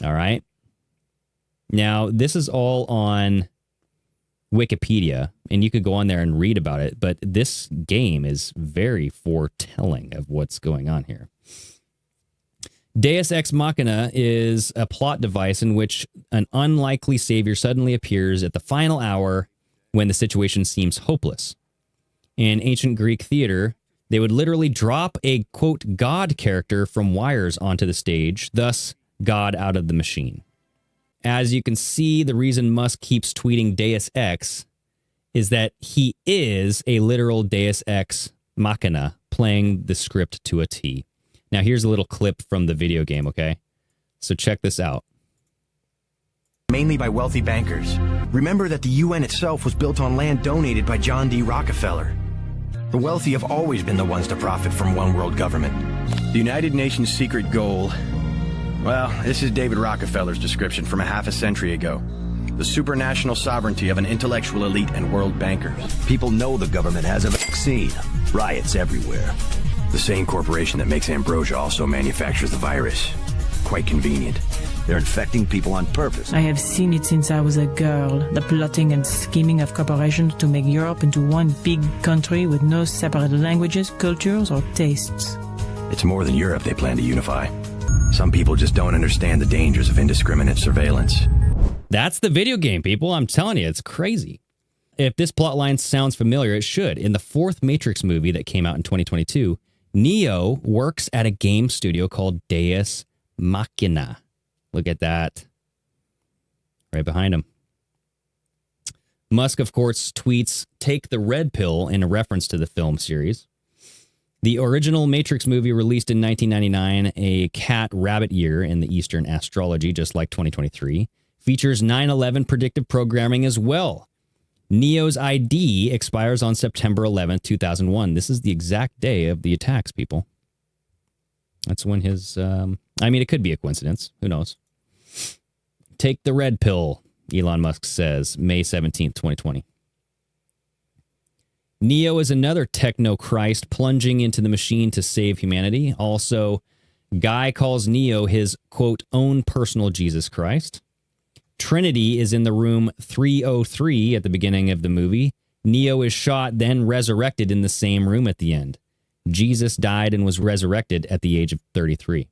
All right. Now, this is all on Wikipedia, and you could go on there and read about it, but this game is very foretelling of what's going on here. Deus Ex Machina is a plot device in which an unlikely savior suddenly appears at the final hour when the situation seems hopeless. In ancient Greek theater, they would literally drop a, quote, God character from wires onto the stage, thus God out of the machine. As you can see, the reason Musk keeps tweeting Deus Ex is that he is a literal Deus Ex Machina playing the script to a T. Now, here's a little clip from the video game, okay? So check this out. Mainly by wealthy bankers. Remember that the UN itself was built on land donated by John D. Rockefeller. The wealthy have always been the ones to profit from one world government. The United Nations' secret goal... Well, this is David Rockefeller's description from a half a century ago. The supranational sovereignty of an intellectual elite and world bankers. People know the government has a vaccine. Riots everywhere. The same corporation that makes ambrosia also manufactures the virus. Quite convenient. They're infecting people on purpose. I have seen it since I was a girl. The plotting and scheming of corporations to make Europe into one big country with no separate languages, cultures, or tastes. It's more than Europe they plan to unify. Some people just don't understand the dangers of indiscriminate surveillance. That's the video game, people. I'm telling you, it's crazy. If this plotline sounds familiar, it should. In the fourth Matrix movie that came out in 2022, Neo works at a game studio called Deus Machina. Look at that. Right behind him. Musk, of course, tweets, "Take the red pill," in a reference to the film series. The original Matrix movie, released in 1999, a cat-rabbit year in the Eastern astrology, just like 2023, features 9/11 predictive programming as well. Neo's ID expires on September 11th, 2001. This is the exact day of the attacks, people. That's when his... it could be a coincidence. Who knows? Take the red pill, Elon Musk says, May 17th, 2020. Neo is another techno-Christ plunging into the machine to save humanity. Also, Guy calls Neo his, quote, own personal Jesus Christ. Trinity is in the room 303 at the beginning of the movie. Neo is shot, then resurrected in the same room at the end. Jesus died and was resurrected at the age of 33.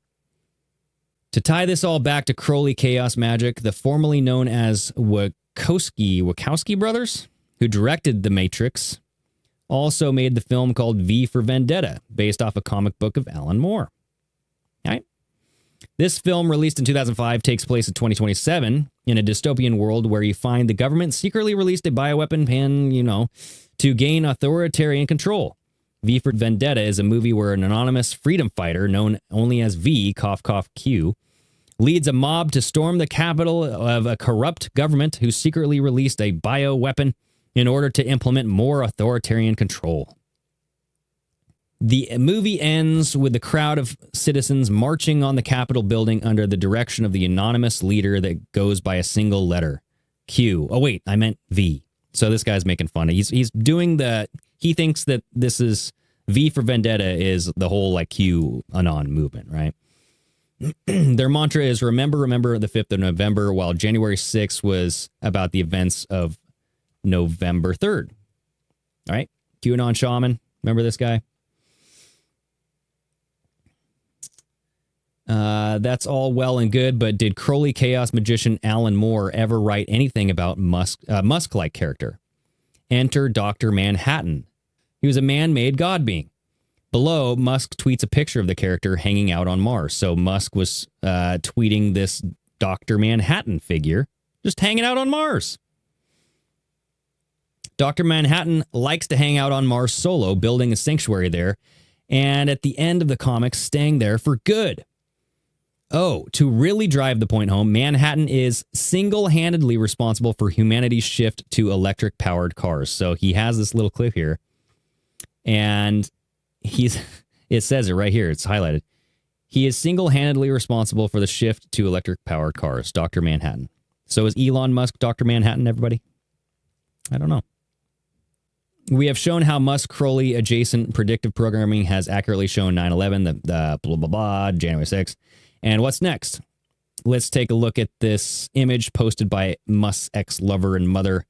To tie this all back to Crowley Chaos Magic, the formerly known as Wachowski brothers, who directed The Matrix, also made the film called V for Vendetta, based off a comic book of Alan Moore. All right. This film, released in 2005, takes place in 2027 in a dystopian world where you find the government secretly released a bioweapon pen, to gain authoritarian control. V for Vendetta is a movie where an anonymous freedom fighter, known only as V, cough, cough, Q, leads a mob to storm the capital of a corrupt government who secretly released a bioweapon in order to implement more authoritarian control. The movie ends with the crowd of citizens marching on the Capitol building under the direction of the anonymous leader that goes by a single letter, Q. Oh, wait, I meant V. So this guy's making fun of. He's doing he thinks that this is V for Vendetta is the whole Q Anon movement, right? Their mantra is remember the 5th of November, while January 6th was about the events of November 3rd. All right. QAnon shaman. Remember this guy? That's all well and good, but did Crowley Chaos magician Alan Moore ever write anything about Musk-like character? Enter Dr. Manhattan. He was a man-made god being. Below, Musk tweets a picture of the character hanging out on Mars. So Musk was tweeting this Dr. Manhattan figure just hanging out on Mars. Dr. Manhattan likes to hang out on Mars solo, building a sanctuary there, and at the end of the comics, staying there for good. Oh, to really drive the point home, Manhattan is single-handedly responsible for humanity's shift to electric-powered cars. So he has this little clip here, and it says it right here, it's highlighted. He is single-handedly responsible for the shift to electric-powered cars, Dr. Manhattan. So is Elon Musk Dr. Manhattan, everybody? I don't know. We have shown how Musk-Crowley adjacent predictive programming has accurately shown 9/11, the blah, blah, blah, January 6th. And what's next? Let's take a look at this image posted by Musk's ex-lover and mother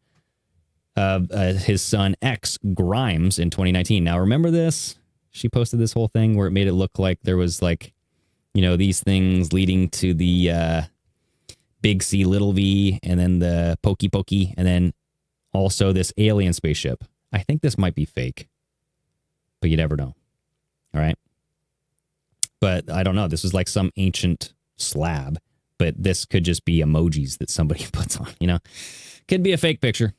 of his son, X Grimes, in 2019. Now, remember this? She posted this whole thing where it made it look like there was these things leading to the big C, little V, and then the pokey pokey, and then also this alien spaceship. I think this might be fake, but you never know. All right. But I don't know. This is like some ancient slab, but this could just be emojis that somebody puts on, Could be a fake picture.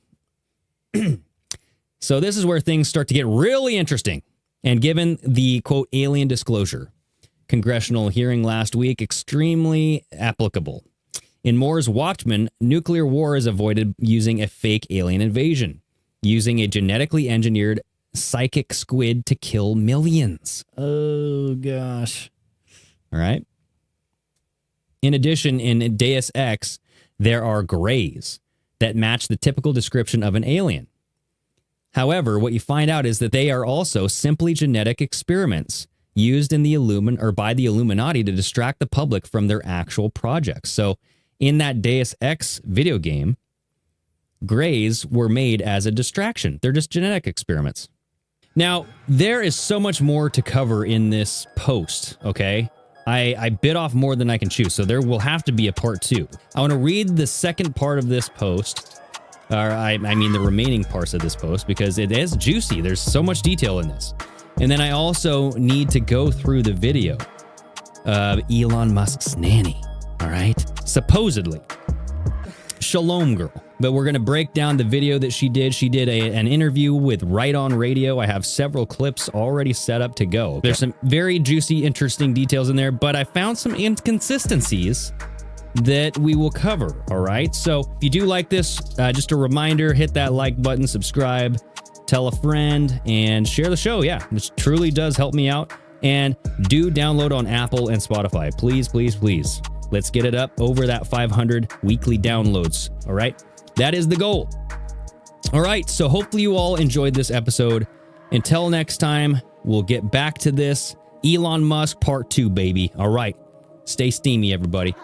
So this is where things start to get really interesting. And given the, quote, alien disclosure, congressional hearing last week, extremely applicable. In Moore's Watchmen, nuclear war is avoided using a fake alien invasion, using a genetically engineered psychic squid to kill millions. Oh, gosh. All right. In addition, in Deus Ex, there are grays that match the typical description of an alien. However, what you find out is that they are also simply genetic experiments used in the by the Illuminati to distract the public from their actual projects. So in that Deus Ex video game, grays were made as a distraction. They're just genetic experiments. Now, there is so much more to cover in this post, okay? I bit off more than I can chew, so there will have to be a part 2. I want to read the second part of this post, the remaining parts of this post, because it is juicy. There's so much detail in this. And then I also need to go through the video of Elon Musk's nanny, all right? Supposedly. Shalom Girl. But we're going to break down the video that she did. She did an interview with Right On Radio. I have several clips already set up to go. There's some very juicy, interesting details in there, but I found some inconsistencies that we will cover, all right? So if you do like this, just a reminder, hit that like button, subscribe, tell a friend, and share the show. Yeah, this truly does help me out. And do download on Apple and Spotify. Please, please, please. Let's get it up over that 500 weekly downloads, all right? That is the goal. All right, so hopefully you all enjoyed this episode. Until next time, we'll get back to this. Elon Musk Part 2, baby. All right, stay steamy, everybody.